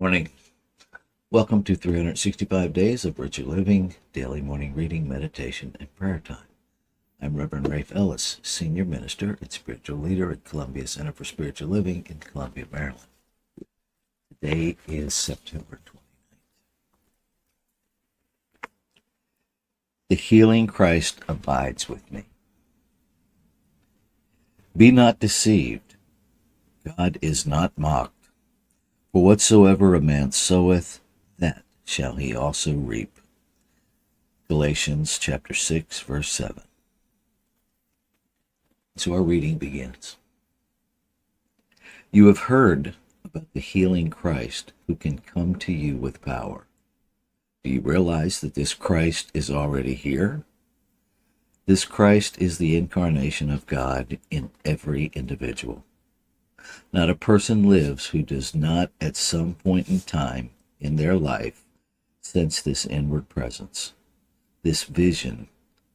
Morning. Welcome to 365 Days of Virtual Living, Daily Morning Reading, Meditation, and Prayer Time. I'm Reverend Rafe Ellis, Senior Minister and Spiritual Leader at Columbia Center for Spiritual Living in Columbia, Maryland. Today is September 29th. The healing Christ abides with me. Be not deceived. God is not mocked. For whatsoever a man soweth, that shall he also reap. Galatians chapter 6, verse 7. So our reading begins. You have heard about the healing Christ who can come to you with power. Do you realize that this Christ is already here? This Christ is the incarnation of God in every individual. Not a person lives who does not at some point in time in their life sense this inward presence, this vision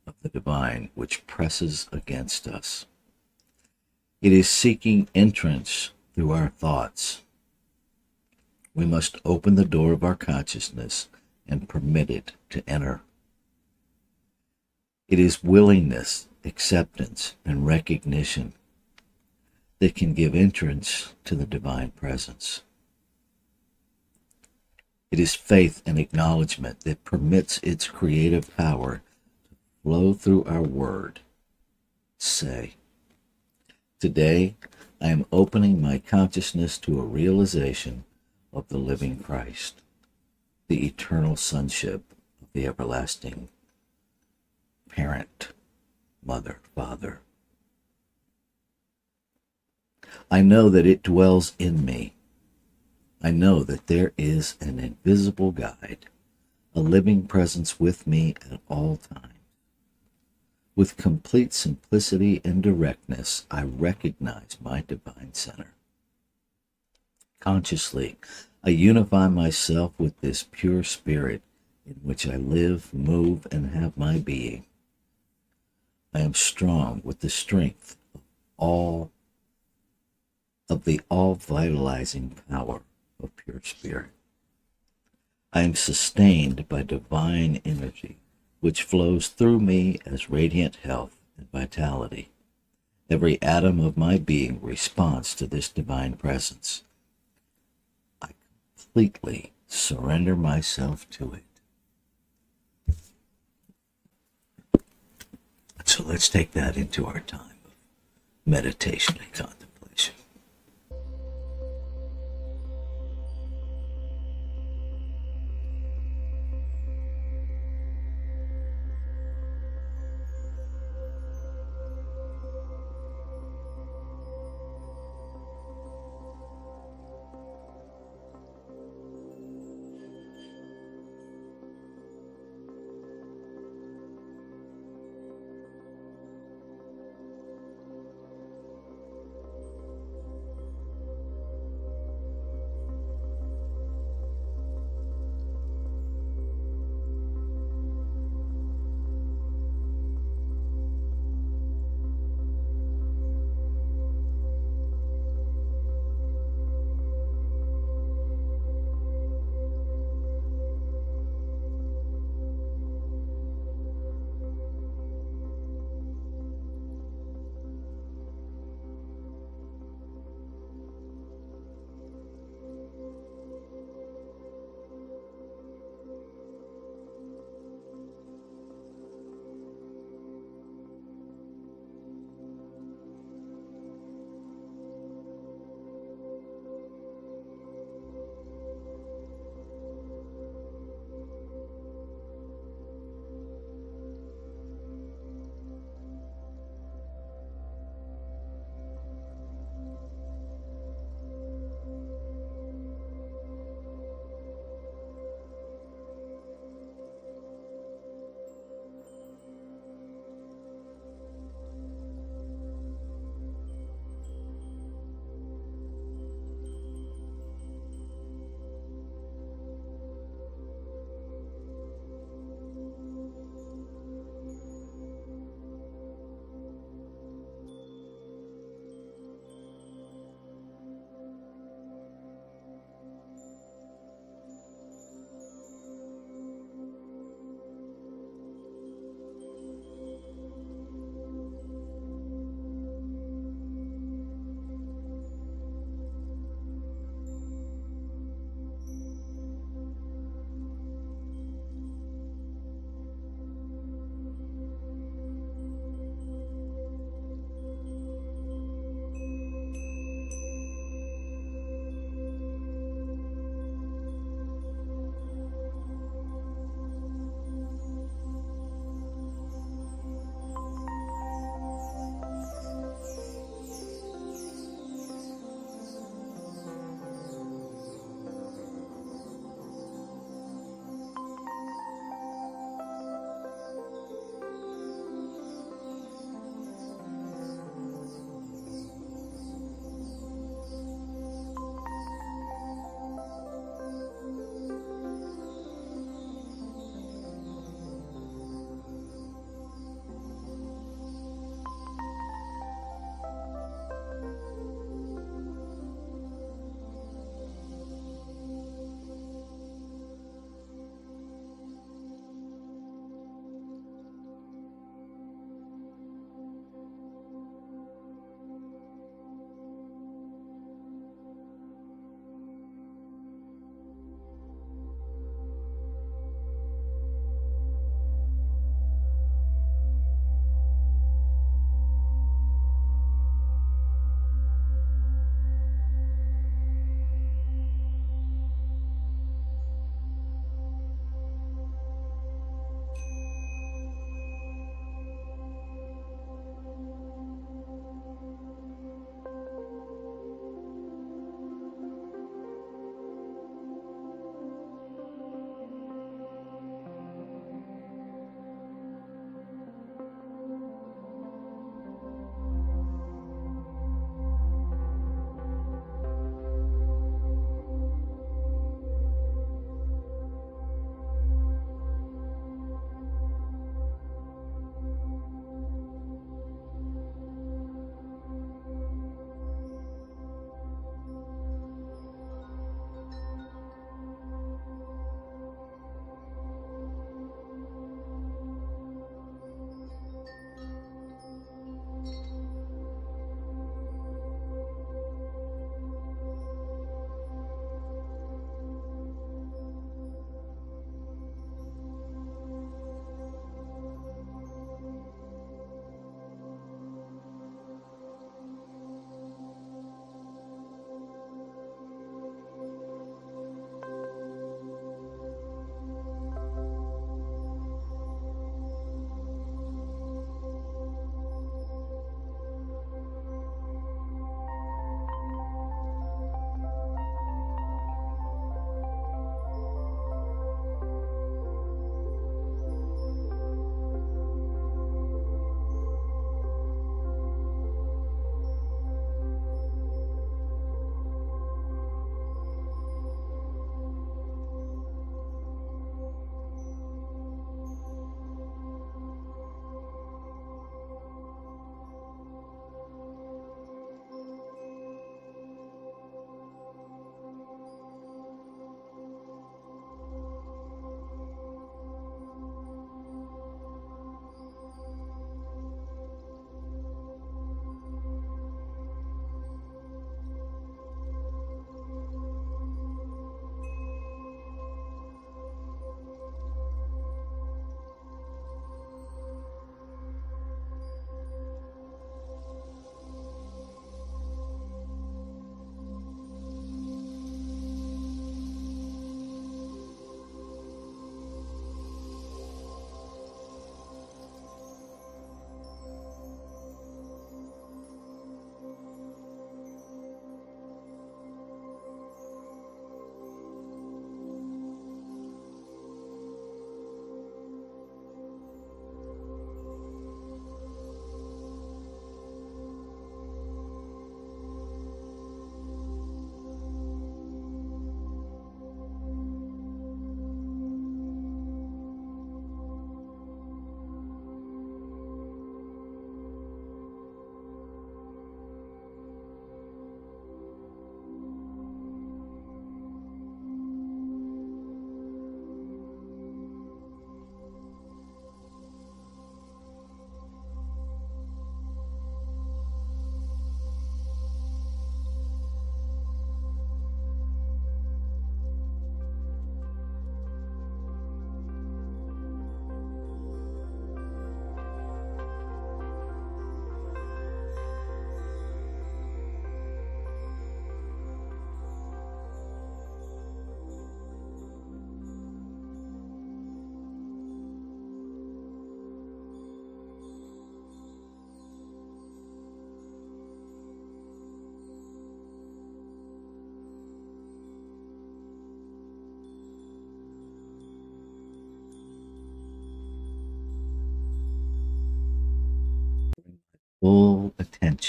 of the divine which presses against us. It is seeking entrance through our thoughts. We must open the door of our consciousness and permit it to enter. It is willingness, acceptance, and recognition that can give entrance to the divine presence. It is faith and acknowledgement that permits its creative power to flow through our word. Say, today I am opening my consciousness to a realization of the living Christ, the eternal sonship of the everlasting parent, mother, father. I know that it dwells in me. I know that there is an invisible guide, a living presence with me at all times. With complete simplicity and directness, I recognize my divine center. Consciously, I unify myself with this pure spirit in which I live, move, and have my being. I am strong with the strength of the all-vitalizing power of pure spirit. I am sustained by divine energy, which flows through me as radiant health and vitality. Every atom of my being responds to this divine presence. I completely surrender myself to it. So let's take that into our time of meditation and contemplation.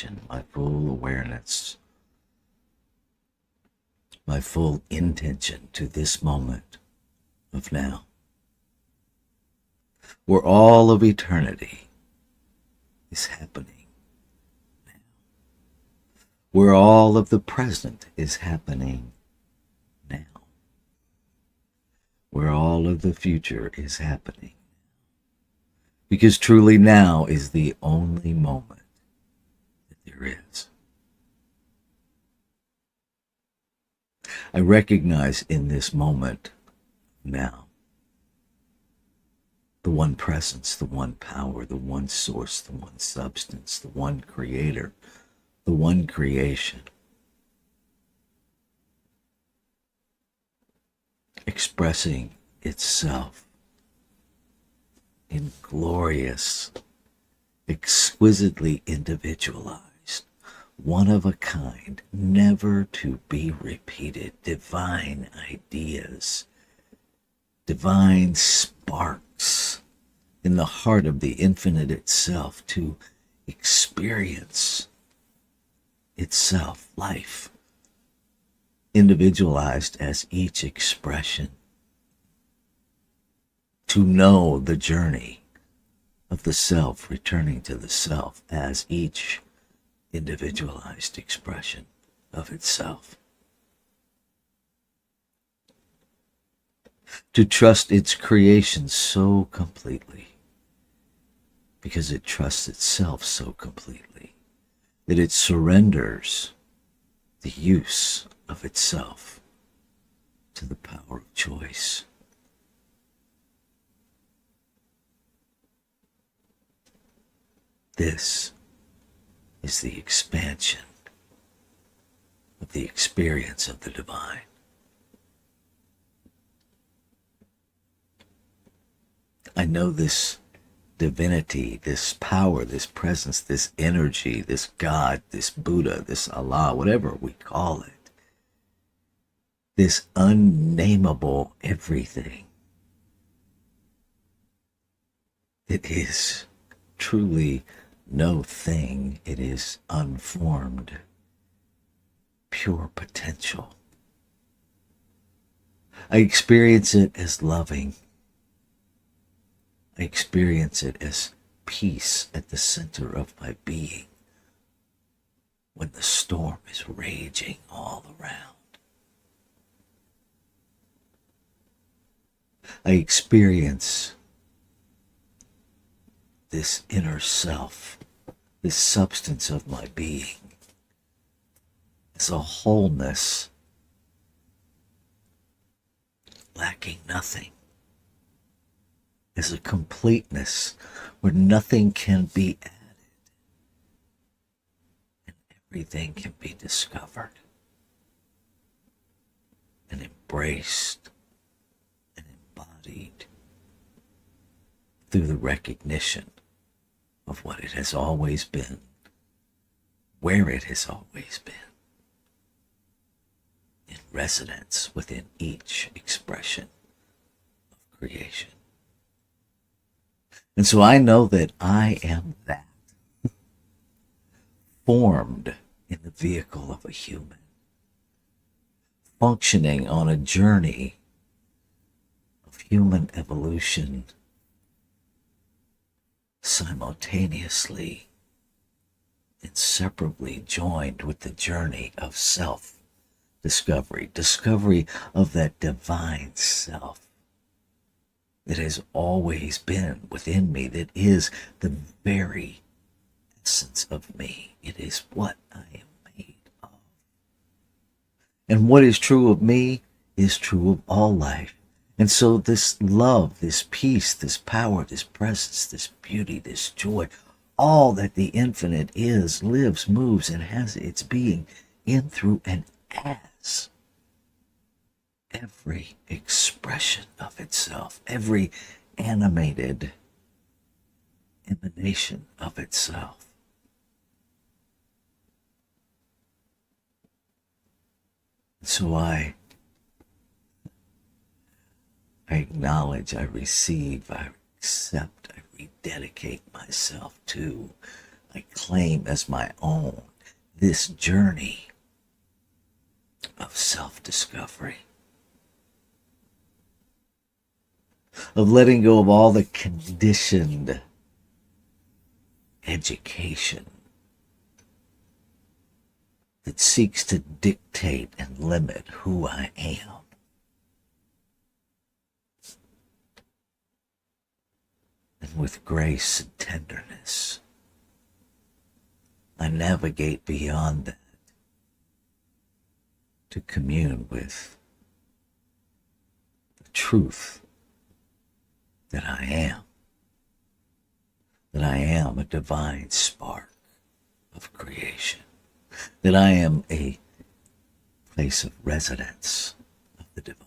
attention, my full awareness, my full intention to this moment of now, where all of eternity is happening now, where all of the present is happening now, where all of the future is happening. Because truly now is the only moment that there is. I recognize in this moment now the one presence, the one power, the one source, the one substance, the one creator, the one creation, expressing itself in glorious, exquisitely individualized, one of a kind, never to be repeated, divine ideas, divine sparks in the heart of the infinite itself to experience itself, life, individualized as each expression, to know the journey of the self returning to the self as each individualized expression of itself. To trust its creation so completely, because it trusts itself so completely, that it surrenders the use of itself to the power of choice. This is the expansion of the experience of the divine. I know this divinity, this power, this presence, this energy, this God, this Buddha, this Allah, whatever we call it, this unnameable everything. It is truly no thing. It is unformed, pure potential. I experience it as loving. I experience it as peace at the center of my being when the storm is raging all around. I experience this inner self, this substance of my being, as a wholeness, lacking nothing, as a completeness where nothing can be added and everything can be discovered and embraced and embodied through the recognition of what it has always been, where it has always been, in resonance within each expression of creation. And so I know that I am that, formed in the vehicle of a human, functioning on a journey of human evolution, simultaneously, inseparably joined with the journey of self-discovery, discovery of that divine self that has always been within me, that is the very essence of me. It is what I am made of. And what is true of me is true of all life. And so this love, this peace, this power, this presence, this beauty, this joy, all that the infinite is, lives, moves, and has its being in, through, and as every expression of itself, every animated emanation of itself. So I acknowledge, I receive, I accept, I rededicate myself to, I claim as my own this journey of self-discovery, of letting go of all the conditioned education that seeks to dictate and limit who I am. And with grace and tenderness, I navigate beyond that to commune with the truth that I am a divine spark of creation, that I am a place of residence of the divine,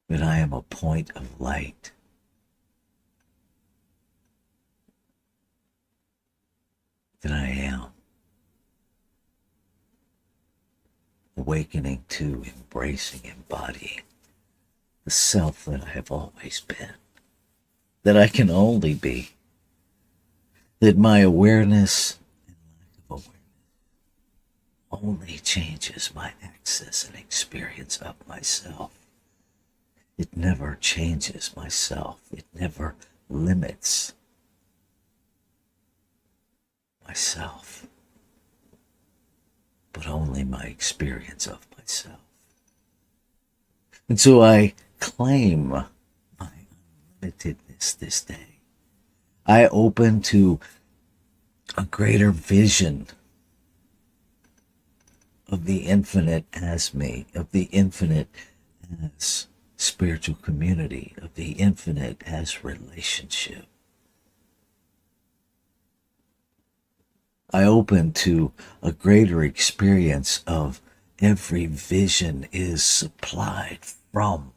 that I am a point of light, that I am awakening to, embracing, embodying the self that I have always been, that I can only be, that my awareness and lack of awareness only changes my access and experience of myself. It never changes myself. It never limits myself, but only my experience of myself. And so I claim my unlimitedness this day. I open to a greater vision of the infinite as me, of the infinite as spiritual community, of the infinite as relationship. I open to a greater experience of every vision is supplied from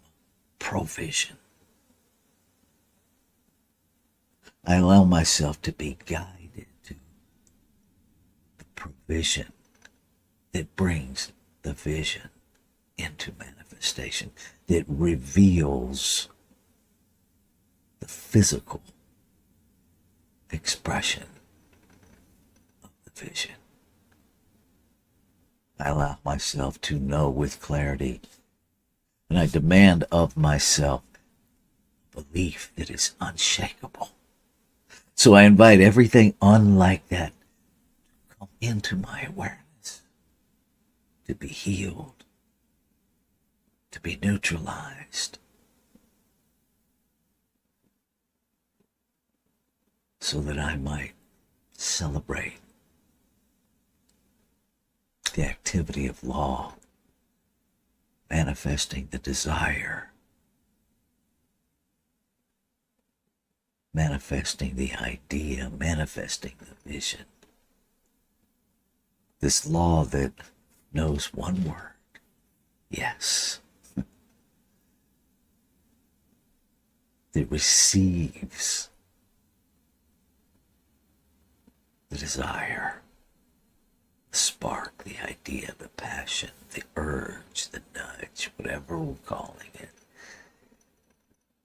provision. I allow myself to be guided to the provision that brings the vision into manifestation, that reveals the physical expression of the vision. I allow myself to know with clarity, and I demand of myself belief that is unshakable. So I invite everything unlike that to come into my awareness, to be healed, to be neutralized, so that I might celebrate the activity of law, manifesting the desire, manifesting the idea, manifesting the vision. This law that knows one word, yes. That receives the desire, the spark, the idea, the passion, the urge, the nudge, whatever we're calling it,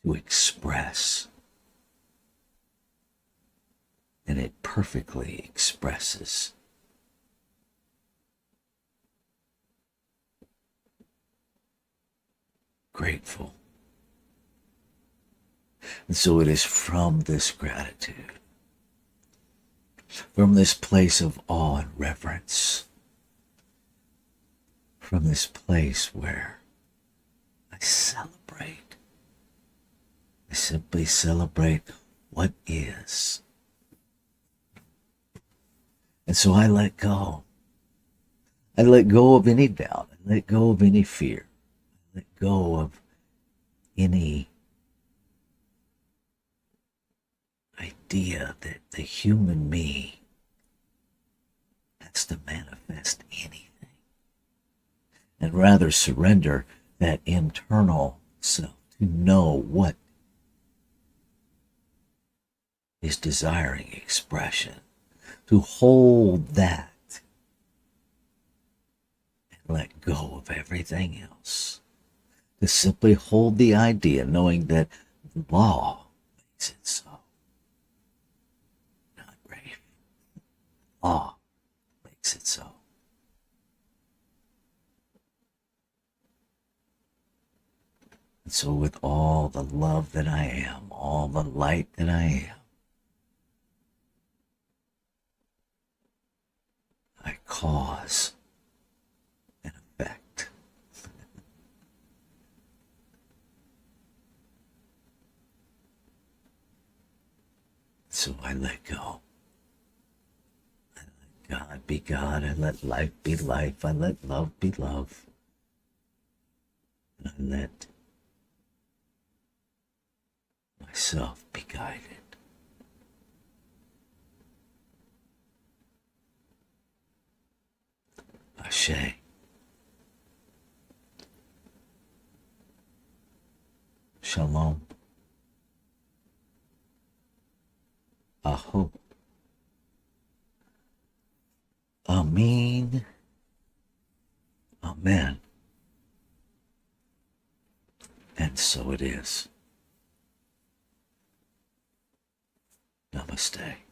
to express. And it perfectly expresses. Grateful. And so it is from this gratitude, from this place of awe and reverence, from this place where I celebrate. I simply celebrate what is. And so I let go. I let go of any doubt. I let go of any fear. I let go of any idea that the human me has to manifest anything. And rather surrender that internal self to know what is desiring expression. To hold that and let go of everything else. To simply hold the idea, knowing that law makes it so. Not Raymond. Law makes it so. And so with all the love that I am, all the light that I am, I cause an effect. So I let go. I let God be God. I let life be life. I let love be love. And I let myself be guided. Ashe. Shalom. Aho. Amen. Amen. And so it is. Namaste.